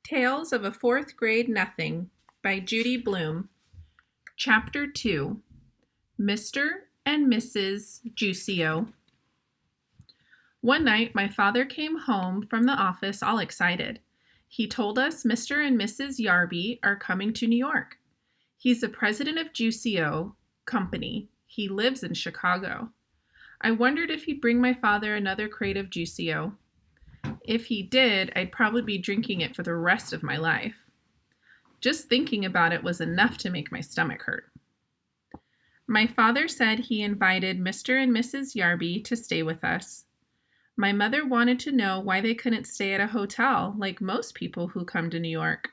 Tales of a Fourth Grade Nothing by Judy Blume. Chapter 2 Mr. and Mrs. Juicio. One night, my father came home from the office all excited. He told us Mr. and Mrs. Yarby are coming to New York. He's the president of Juicio Company. He lives in Chicago. I wondered if he'd bring my father another crate of Juicio. If he did, I'd probably be drinking it for the rest of my life. Just thinking about it was enough to make my stomach hurt. My father said he invited Mr. and Mrs. Yarby to stay with us. My mother wanted to know why they couldn't stay at a hotel like most people who come to New York.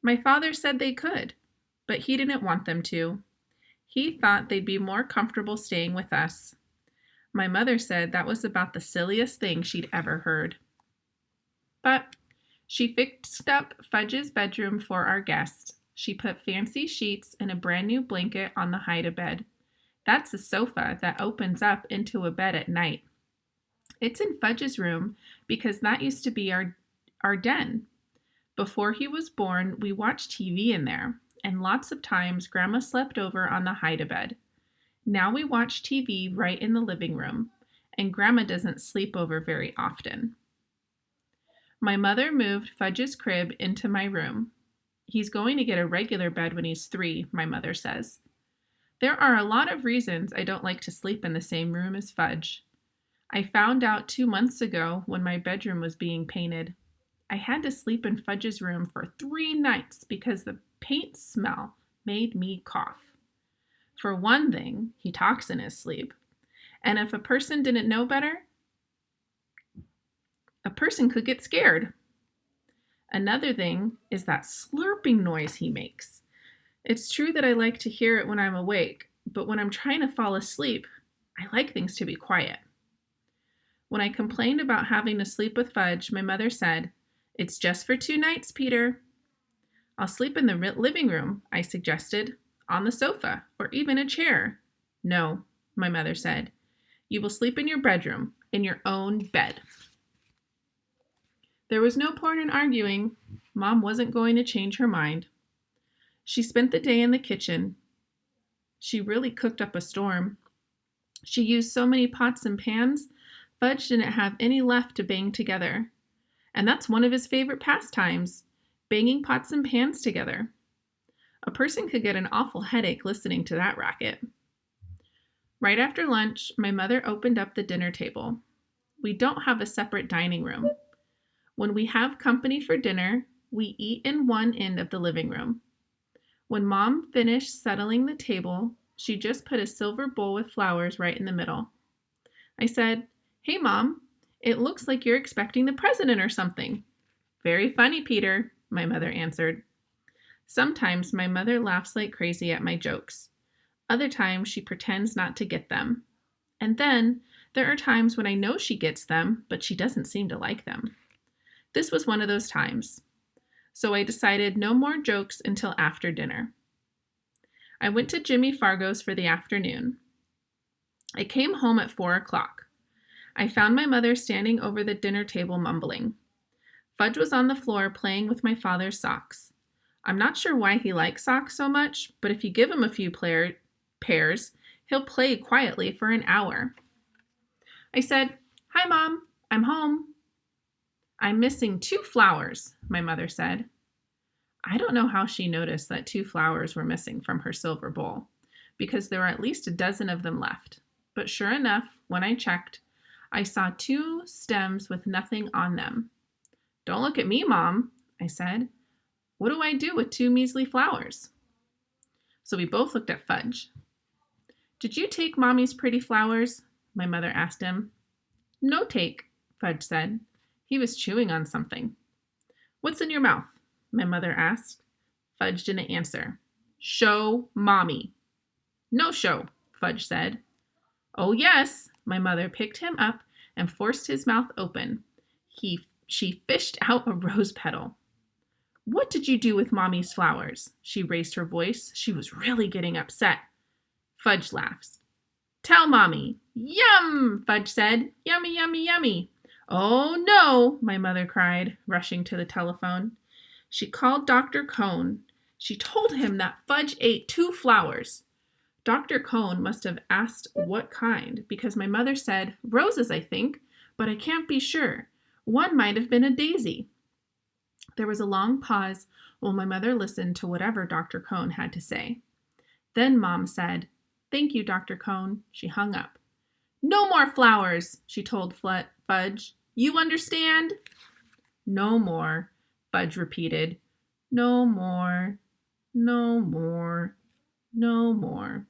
My father said they could, but he didn't want them to. He thought they'd be more comfortable staying with us. My mother said that was about the silliest thing she'd ever heard. But she fixed up Fudge's bedroom for our guest. She put fancy sheets and a brand new blanket on the hide-a-bed. That's a sofa that opens up into a bed at night. It's in Fudge's room because that used to be our den. Before he was born, we watched TV in there, and lots of times Grandma slept over on the hide-a-bed. Now we watch TV right in the living room, and Grandma doesn't sleep over very often. My mother moved Fudge's crib into my room. He's going to get a regular bed when he's 3, my mother says. There are a lot of reasons I don't like to sleep in the same room as Fudge. I found out 2 months ago when my bedroom was being painted. I had to sleep in Fudge's room for 3 nights because the paint smell made me cough. For one thing, he talks in his sleep. And if a person didn't know better, a person could get scared. Another thing is that slurping noise he makes. It's true that I like to hear it when I'm awake, but when I'm trying to fall asleep, I like things to be quiet. When I complained about having to sleep with Fudge, my mother said, "It's just for 2 nights, Peter." "I'll sleep in the living room," I suggested. "On the sofa, or even a chair." "No," my mother said. "You will sleep in your bedroom, in your own bed." There was no point in arguing. Mom wasn't going to change her mind. She spent the day in the kitchen. She really cooked up a storm. She used so many pots and pans, Fudge didn't have any left to bang together. And that's one of his favorite pastimes, banging pots and pans together. A person could get an awful headache listening to that racket. Right after lunch, my mother opened up the dinner table. We don't have a separate dining room. When we have company for dinner, we eat in one end of the living room. When Mom finished settling the table, she just put a silver bowl with flowers right in the middle. I said, "Hey, Mom, it looks like you're expecting the president or something." "Very funny, Peter," my mother answered. Sometimes my mother laughs like crazy at my jokes. Other times she pretends not to get them. And then there are times when I know she gets them, but she doesn't seem to like them. This was one of those times. So I decided no more jokes until after dinner. I went to Jimmy Fargo's for the afternoon. I came home at 4 o'clock. I found my mother standing over the dinner table mumbling. Fudge was on the floor playing with my father's socks. I'm not sure why he likes socks so much, but if you give him a few pairs, he'll play quietly for an hour. I said, "Hi, Mom, I'm home." "I'm missing 2 flowers, my mother said. I don't know how she noticed that 2 flowers were missing from her silver bowl, because there were at least a dozen of them left. But sure enough, when I checked, I saw 2 stems with nothing on them. "Don't look at me, Mom," I said. "What do I do with 2 measly flowers?" So we both looked at Fudge. "Did you take Mommy's pretty flowers?" my mother asked him. "No take," Fudge said. He was chewing on something. "What's in your mouth?" my mother asked. Fudge didn't answer. "Show Mommy." "No show," Fudge said. "Oh yes," my mother picked him up and forced his mouth open. She fished out a rose petal. "What did you do with Mommy's flowers?" She raised her voice. She was really getting upset. Fudge laughed. "Tell Mommy." "Yum," Fudge said. "Yummy, yummy, yummy. "Oh, no," my mother cried, rushing to the telephone. She called Dr. Cohn. She told him that Fudge ate 2 flowers. Dr. Cohn must have asked what kind, because my mother said, "Roses, I think, but I can't be sure. One might have been a daisy." There was a long pause while my mother listened to whatever Dr. Cohn had to say. Then Mom said, "Thank you, Dr. Cohn." She hung up. "No more flowers," she told Fudge. "You understand?" "No more," Fudge repeated. "No more, no more, no more."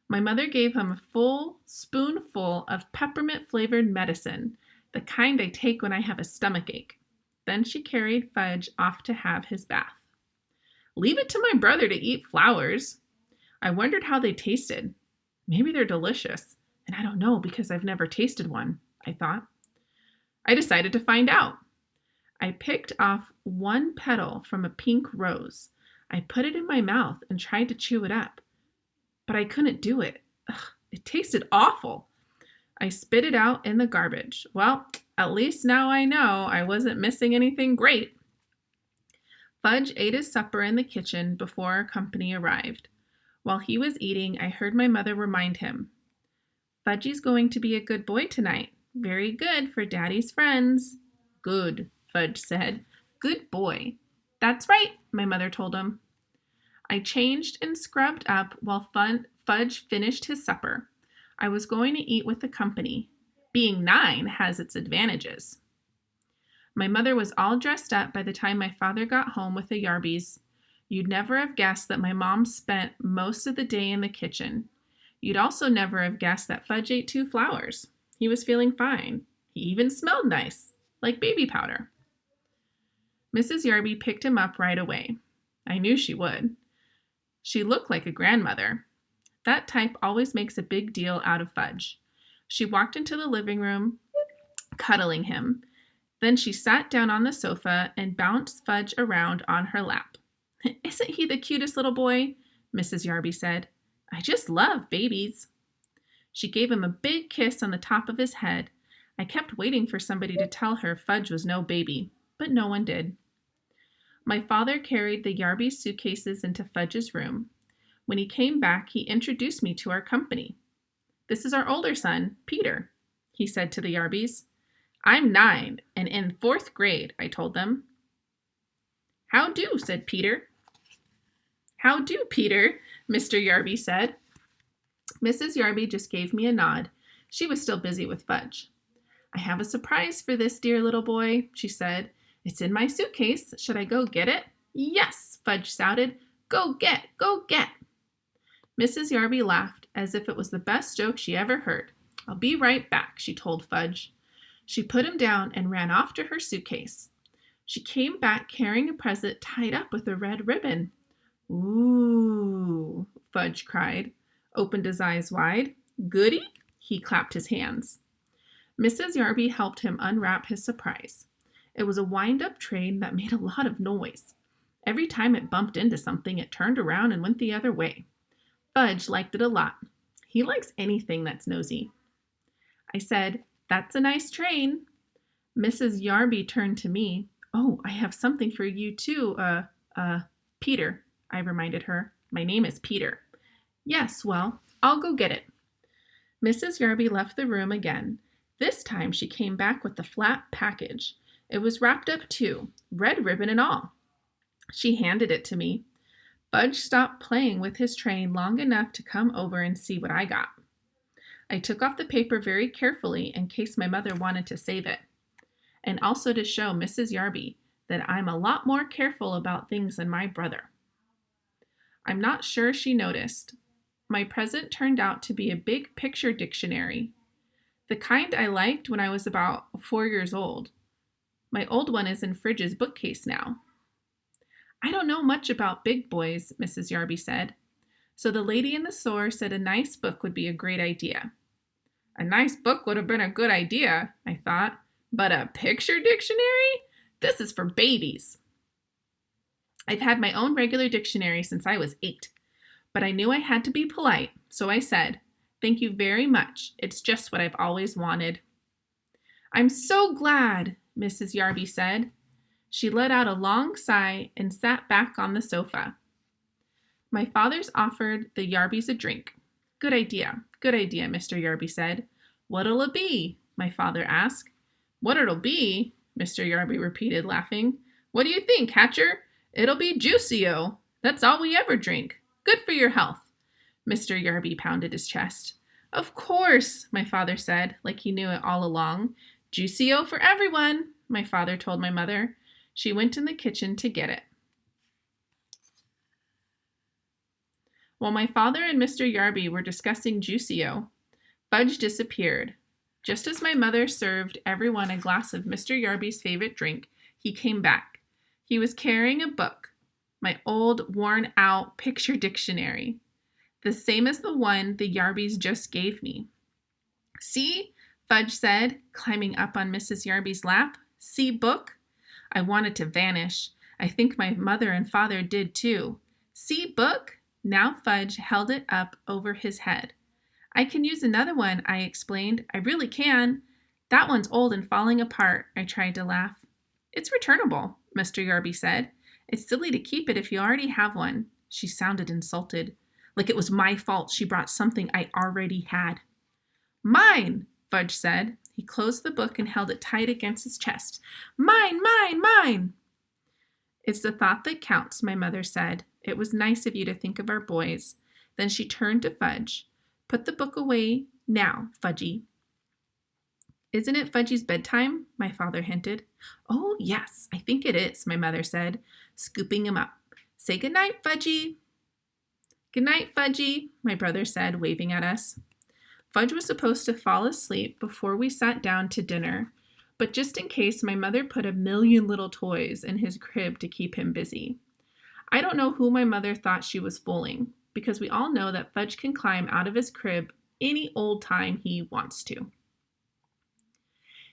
My mother gave him a full spoonful of peppermint-flavored medicine, the kind I take when I have a stomachache. Then she carried Fudge off to have his bath. Leave it to my brother to eat flowers. I wondered how they tasted. Maybe they're delicious, and I don't know because I've never tasted one, I thought. I decided to find out. I picked off one petal from a pink rose. I put it in my mouth and tried to chew it up, but I couldn't do it. Ugh, it tasted awful. I spit it out in the garbage. Well, at least now I know I wasn't missing anything great. Fudge ate his supper in the kitchen before our company arrived. While he was eating, I heard my mother remind him, "Fudgy's going to be a good boy tonight. Very good for Daddy's friends." "Good," Fudge said. "Good boy." "That's right," my mother told him. I changed and scrubbed up while Fudge finished his supper. I was going to eat with the company. Being 9 has its advantages. My mother was all dressed up by the time my father got home with the Yarbys. You'd never have guessed that my mom spent most of the day in the kitchen. You'd also never have guessed that Fudge ate 2 flowers. He was feeling fine. He even smelled nice, like baby powder. Mrs. Yarby picked him up right away. I knew she would. She looked like a grandmother. That type always makes a big deal out of Fudge. She walked into the living room, cuddling him. Then she sat down on the sofa and bounced Fudge around on her lap. "Isn't he the cutest little boy?" Mrs. Yarby said. "I just love babies." She gave him a big kiss on the top of his head. I kept waiting for somebody to tell her Fudge was no baby, but no one did. My father carried the Yarby suitcases into Fudge's room. When he came back, he introduced me to our company. "This is our older son, Peter," he said to the Yarbys. "I'm 9 and in 4th grade," I told them. "How do," said Peter. "How do, Peter," Mr. Yarby said. Mrs. Yarby just gave me a nod. She was still busy with Fudge. "I have a surprise for this dear little boy," she said. "It's in my suitcase. Should I go get it?" "Yes," Fudge shouted. "Go get, go get." Mrs. Yarby laughed as if it was the best joke she ever heard. "I'll be right back," she told Fudge. She put him down and ran off to her suitcase. She came back carrying a present tied up with a red ribbon. "Ooh," Fudge cried, opened his eyes wide. "Goody?" He clapped his hands. Mrs. Yarby helped him unwrap his surprise. It was a wind-up train that made a lot of noise. Every time it bumped into something, it turned around and went the other way. Fudge liked it a lot. He likes anything that's nosy. I said, "That's a nice train." Mrs. Yarby turned to me. "Oh, I have something for you too, Peter," I reminded her. "My name is Peter." "Yes, well, I'll go get it." Mrs. Yarby left the room again. This time she came back with the flat package. It was wrapped up too, red ribbon and all. She handed it to me. Fudge stopped playing with his train long enough to come over and see what I got. I took off the paper very carefully in case my mother wanted to save it, and also to show Mrs. Yarby that I'm a lot more careful about things than my brother. I'm not sure she noticed. My present turned out to be a big picture dictionary, the kind I liked when I was about 4 years old. My old one is in Fridge's bookcase now. "I don't know much about big boys," Mrs. Yarby said. So the lady in the store said a nice book would be a great idea. A nice book would have been a good idea, I thought, but a picture dictionary? This is for babies. I've had my own regular dictionary since I was 8, but I knew I had to be polite, so I said, "Thank you very much. It's just what I've always wanted." I'm so glad, Mrs. Yarby said. She let out a long sigh and sat back on the sofa. My father's offered the Yarbys a drink. Good idea, Mr. Yarby said. What'll it be? My father asked. What it'll be? Mr. Yarby repeated, laughing. What do you think, Hatcher? It'll be Juicio. That's all we ever drink. Good for your health. Mr. Yarby pounded his chest. Of course, my father said, like he knew it all along. Juicio for everyone, my father told my mother. She went in the kitchen to get it. While my father and Mr. Yarby were discussing Juicio, Fudge disappeared. Just as my mother served everyone a glass of Mr. Yarby's favorite drink, he came back. He was carrying a book, my old, worn-out picture dictionary, the same as the one the Yarbys just gave me. See, Fudge said, climbing up on Mrs. Yarby's lap. See book? I wanted to vanish. I think my mother and father did too. See book? Now Fudge held it up over his head. I can use another one, I explained. I really can. That one's old and falling apart, I tried to laugh. It's returnable, Mr. Yarby said. It's silly to keep it if you already have one. She sounded insulted, like it was my fault she brought something I already had. Mine, Fudge said. He closed the book and held it tight against his chest. Mine, mine, mine. It's the thought that counts, my mother said. It was nice of you to think of our boys. Then she turned to Fudge. Put the book away now, Fudgy. Isn't it Fudgy's bedtime? My father hinted. Oh, yes, I think it is, my mother said, scooping him up. Say good night, Fudgy. Good night, Fudgy, my brother said, waving at us. Fudge was supposed to fall asleep before we sat down to dinner, but just in case, my mother put a million little toys in his crib to keep him busy. I don't know who my mother thought she was fooling, because we all know that Fudge can climb out of his crib any old time he wants to.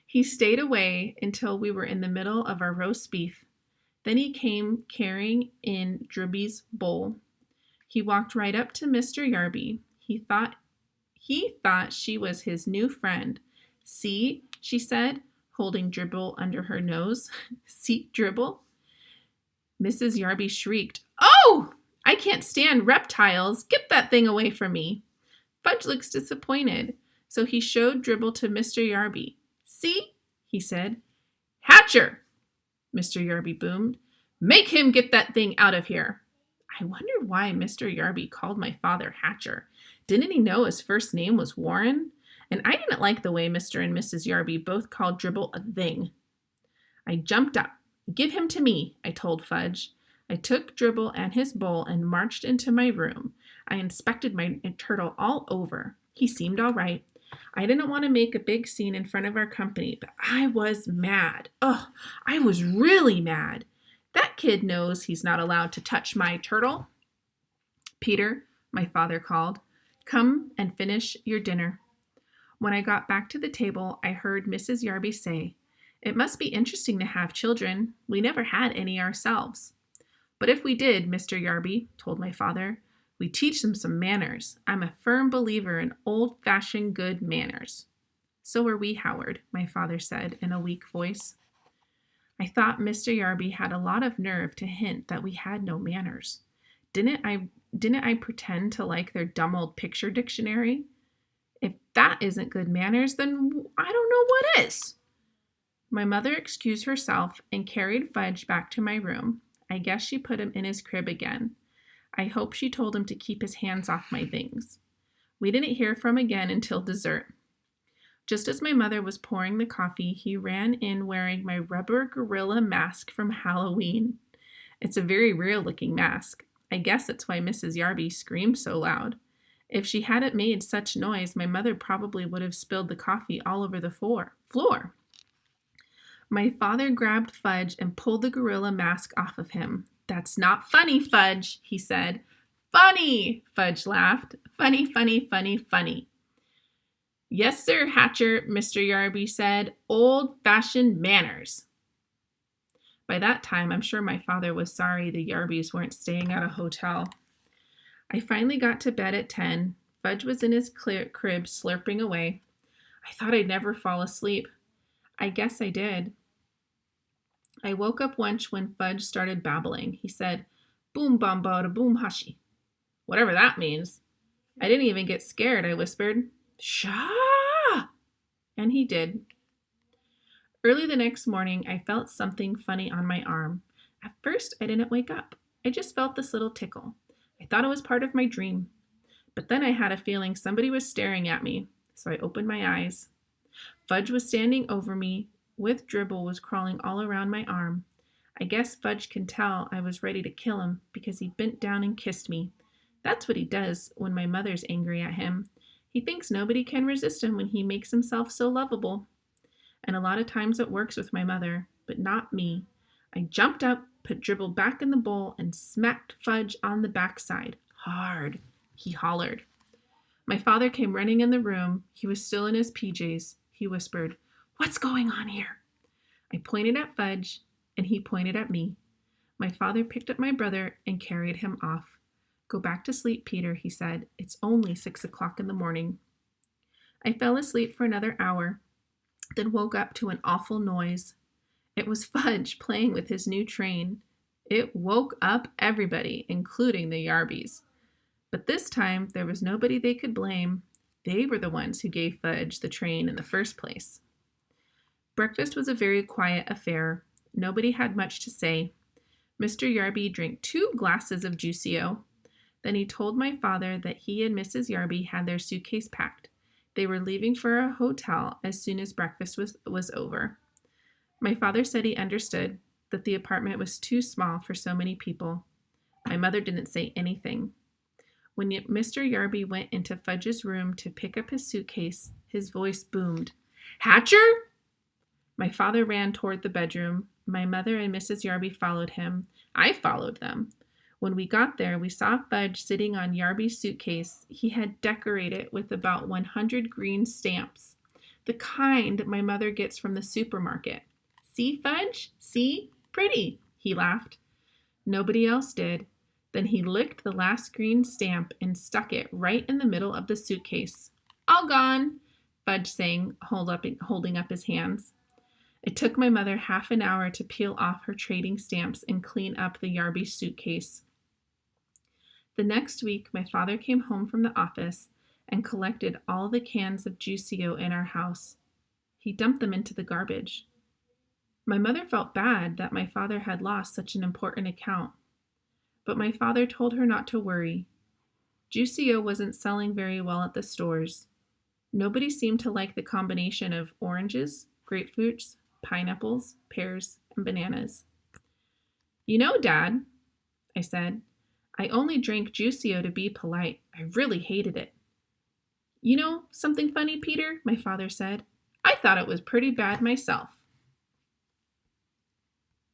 He stayed away until we were in the middle of our roast beef. Then he came carrying in Dribby's bowl. He walked right up to Mr. Yarby. He thought she was his new friend. See, she said, holding Dribble under her nose. See, Dribble? Mrs. Yarby shrieked, Oh! I can't stand reptiles. Get that thing away from me. Fudge looks disappointed, so he showed Dribble to Mr. Yarby. See? He said. Hatcher! Mr. Yarby boomed. Make him get that thing out of here. I wondered why Mr. Yarby called my father Hatcher. Didn't he know his first name was Warren? And I didn't like the way Mr. and Mrs. Yarby both called Dribble a thing. I jumped up. Give him to me, I told Fudge. I took Dribble and his bowl and marched into my room. I inspected my turtle all over. He seemed all right. I didn't want to make a big scene in front of our company, but I was mad. Oh, I was really mad. That kid knows he's not allowed to touch my turtle. Peter, my father called, come and finish your dinner. When I got back to the table, I heard Mrs. Yarby say, It must be interesting to have children. We never had any ourselves. But if we did, Mr. Yarby told my father, we teach them some manners. I'm a firm believer in old-fashioned good manners. So are we, Howard, my father said in a weak voice. I thought Mr. Yarby had a lot of nerve to hint that we had no manners. Didn't I pretend to like their dumb old picture dictionary? If that isn't good manners, then I don't know what is. My mother excused herself and carried Fudge back to my room. I guess she put him in his crib again. I hope she told him to keep his hands off my things. We didn't hear from him again until dessert. Just as my mother was pouring the coffee, he ran in wearing my rubber gorilla mask from Halloween. It's a very real-looking mask. I guess that's why Mrs. Yarby screamed so loud. If she hadn't made such noise, my mother probably would have spilled the coffee all over the floor. My father grabbed Fudge and pulled the gorilla mask off of him. That's not funny, Fudge, he said. Funny, Fudge laughed. Funny, funny, funny, funny. Yes, sir, Hatcher, Mr. Yarby said. Old-fashioned manners. By that time, I'm sure my father was sorry the Yarbys weren't staying at a hotel. I finally got to bed at 10. Fudge was in his crib slurping away. I thought I'd never fall asleep. I guess I did. I woke up once when Fudge started babbling. He said, "Boom bamba da boom hashi," whatever that means. I didn't even get scared. I whispered, "Shah!" And he did. Early the next morning, I felt something funny on my arm. At first, I didn't wake up. I just felt this little tickle. I thought it was part of my dream. But then I had a feeling somebody was staring at me, so I opened my eyes. Fudge was standing over me, with dribble was crawling all around my arm. I guess Fudge can tell I was ready to kill him because he bent down and kissed me. That's what he does when my mother's angry at him. He thinks nobody can resist him when he makes himself so lovable. And a lot of times it works with my mother, but not me. I jumped up, put dribble back in the bowl, and smacked Fudge on the backside. Hard, he hollered. My father came running in the room. He was still in his PJs. He whispered, "What's going on here?" I pointed at Fudge, and he pointed at me. My father picked up my brother and carried him off. "Go back to sleep, Peter," he said. "It's only 6 o'clock in the morning." I fell asleep for another hour, then woke up to an awful noise. It was Fudge playing with his new train. It woke up everybody, including the Yarbies. But this time, there was nobody they could blame. They were the ones who gave Fudge the train in the first place. Breakfast was a very quiet affair. Nobody had much to say. Mr. Yarby drank 2 glasses of Juicio. Then he told my father that he and Mrs. Yarby had their suitcase packed. They were leaving for a hotel as soon as breakfast was over. My father said he understood that the apartment was too small for so many people. My mother didn't say anything. When Mr. Yarby went into Fudge's room to pick up his suitcase, his voice boomed, "Hatcher!" My father ran toward the bedroom. My mother and Mrs. Yarby followed him. I followed them. When we got there, we saw Fudge sitting on Yarby's suitcase. He had decorated with about 100 green stamps, the kind my mother gets from the supermarket. "See, Fudge? See? Pretty," he laughed. Nobody else did. Then he licked the last green stamp and stuck it right in the middle of the suitcase. "All gone," Fudge sang, holding up his hands. It took my mother half an hour to peel off her trading stamps and clean up the Yarby suitcase. The next week, my father came home from the office and collected all the cans of Juicio in our house. He dumped them into the garbage. My mother felt bad that my father had lost such an important account. But my father told her not to worry. Juicio wasn't selling very well at the stores. Nobody seemed to like the combination of oranges, grapefruits, pineapples, pears, and bananas. "You know, Dad," I said, "I only drank Juicio to be polite. I really hated it." "You know something funny, Peter?" my father said. "I thought it was pretty bad myself."